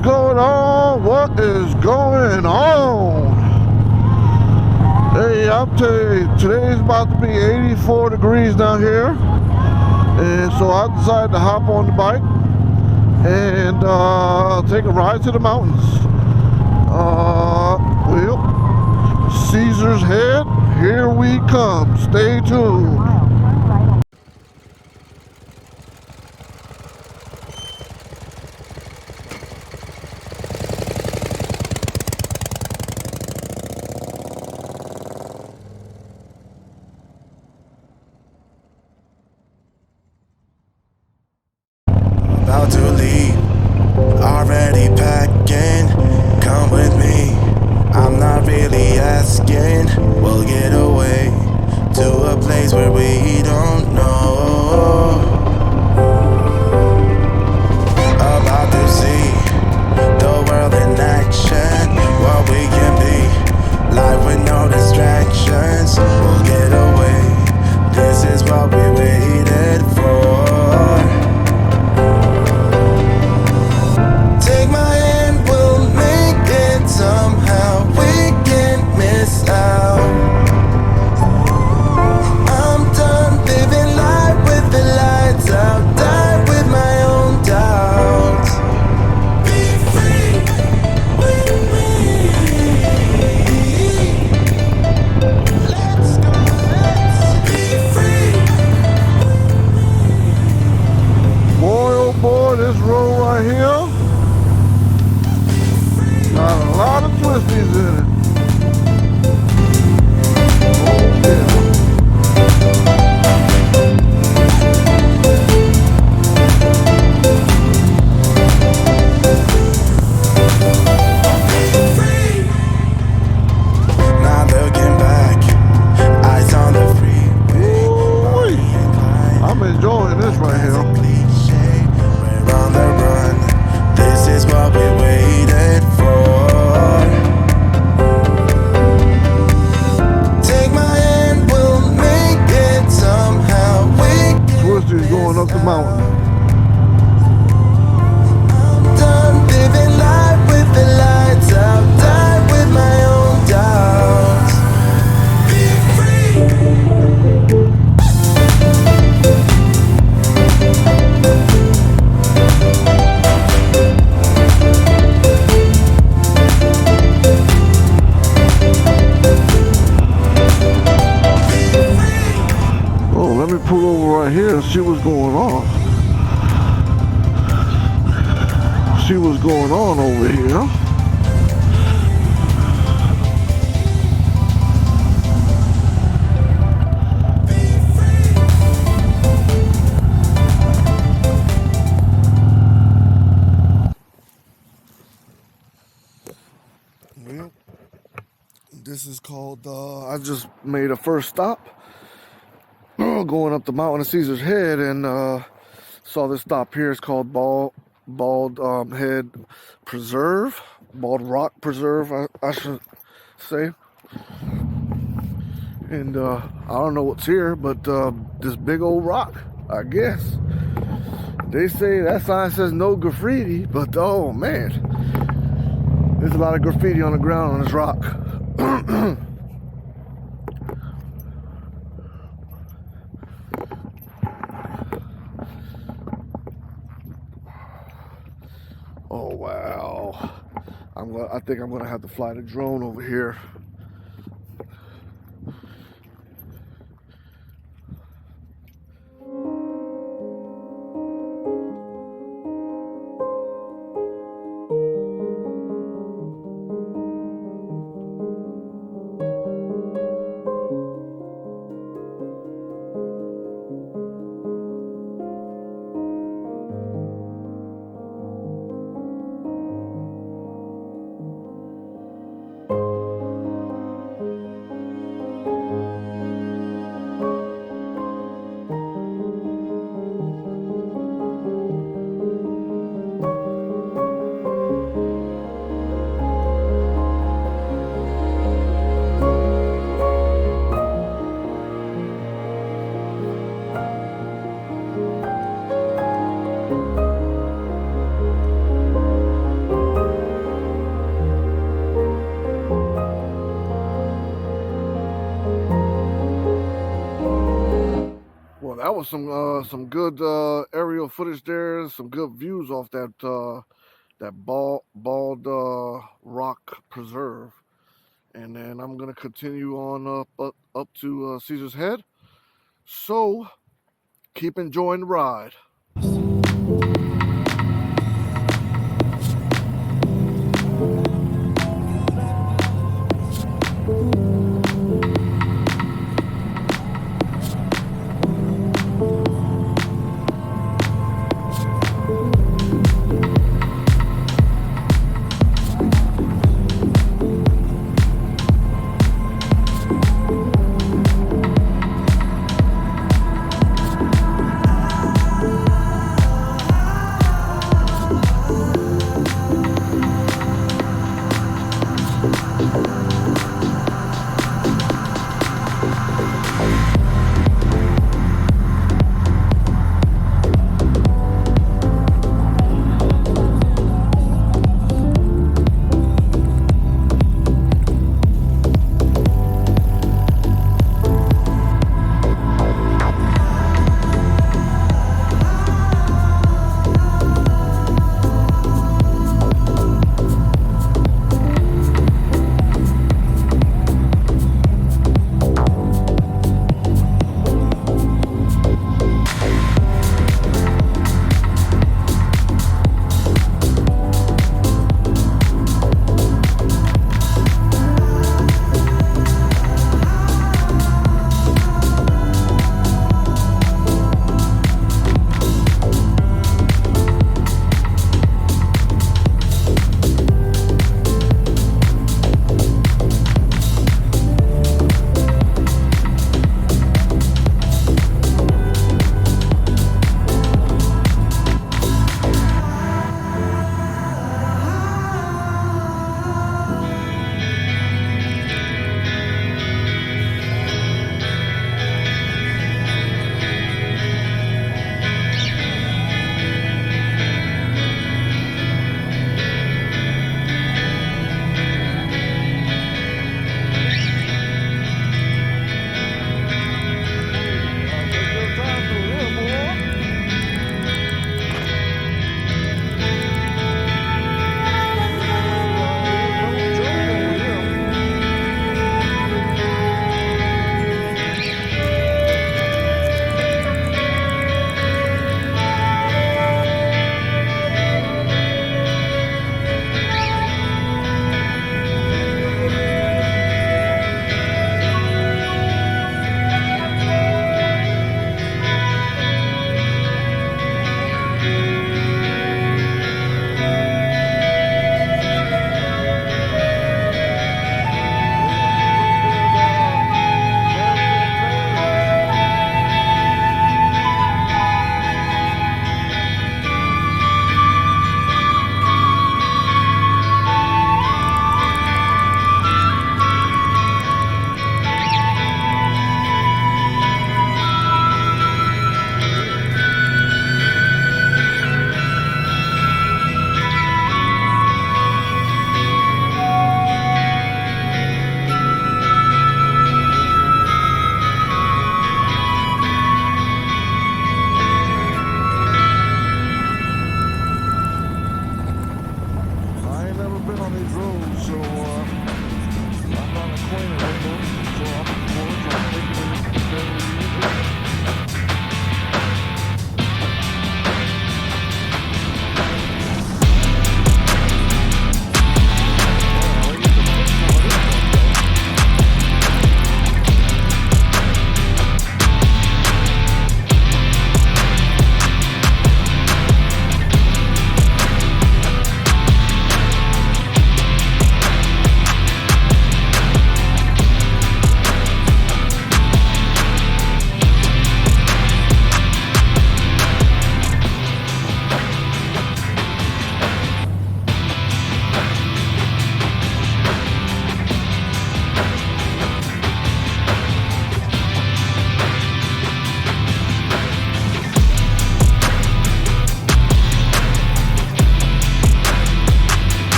What's going on? What is going on? Hey, I'm telling you, today's about to be 84 degrees down here. And so I decided to hop on the bike and take a ride to the mountains. Well, Caesar's Head, here we come. Stay tuned. About to leave, already packing. Come with me, I'm not really asking. We'll get away to a place where we don't know. About to see the world in action, what we can be, life with no distractions. We'll get away, this is what we waited for. Take my hand, we'll make it somehow. We can't miss out. I'm done living life with the lights out. Die with my own doubts. Be free with me. Let's go, let's be free. Boy, oh boy, this road right here got a lot of twisties in it. Oh yeah. Not looking back, eyes on the freeway. Ooh-wee. I'm enjoying this right here. Cliche, we're on the run. This is what we waited for. Take my hand, we'll make it somehow. Twisties going up the mountain. I'm done living life with the lights out. Die with my own doubts. Be free. Oh, let me pull over right here and see what's going on. See what's going on over here. Well, this is called, I just made a first stop going up the mountain of Caesar's Head and saw this stop here. It's called Bald Head Preserve, Bald Rock Preserve, I should say. And I don't know what's here, but this big old rock, I guess. They say that sign says no graffiti, but oh man, there's a lot of graffiti on the ground on this rock. Oh wow. I think I'm gonna have to fly the drone over here. that was some good aerial footage there. Some good views off that bald rock preserve. And then I'm gonna continue on up to Caesar's Head. So keep enjoying the ride.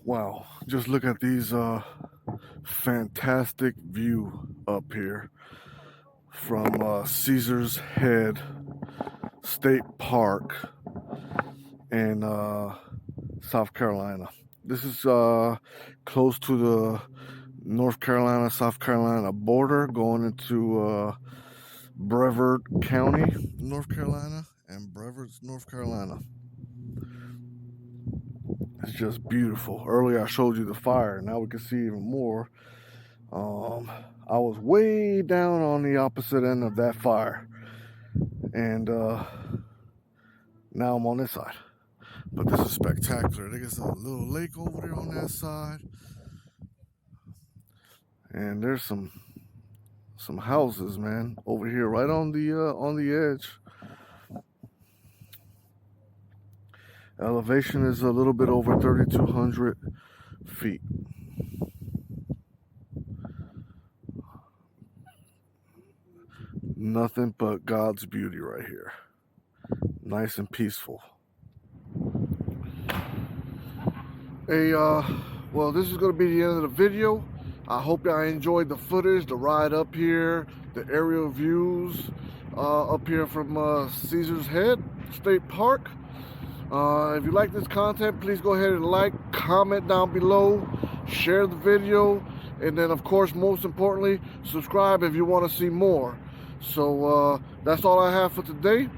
Wow, just look at these fantastic view up here from Caesar's Head State Park in South Carolina. This is close to the North Carolina, South Carolina border, going into Brevard County, North Carolina, and Brevard, North Carolina. It's just beautiful. Earlier I showed you the fire. Now we can see even more. I was way down on the opposite end of that fire, and now I'm on this side. But this is spectacular. There's a little lake over there on that side, and there's some houses, man, over here right on the edge. Elevation is a little bit over 3,200 feet. Nothing but God's beauty right here. Nice and peaceful. Hey, well, this is going to be the end of the video. I hope y'all enjoyed the footage, the ride up here, the aerial views up here from Caesar's Head State Park. If you like this content, please go ahead and like, comment down below, share the video, and then, of course, most importantly, subscribe if you want to see more. So that's all I have for today.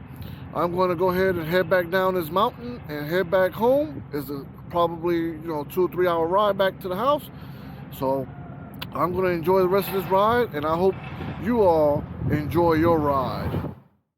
I'm going to go ahead and head back down this mountain and head back home. It's probably 2 or 3 hour ride back to the house. So I'm going to enjoy the rest of this ride, and I hope you all enjoy your ride.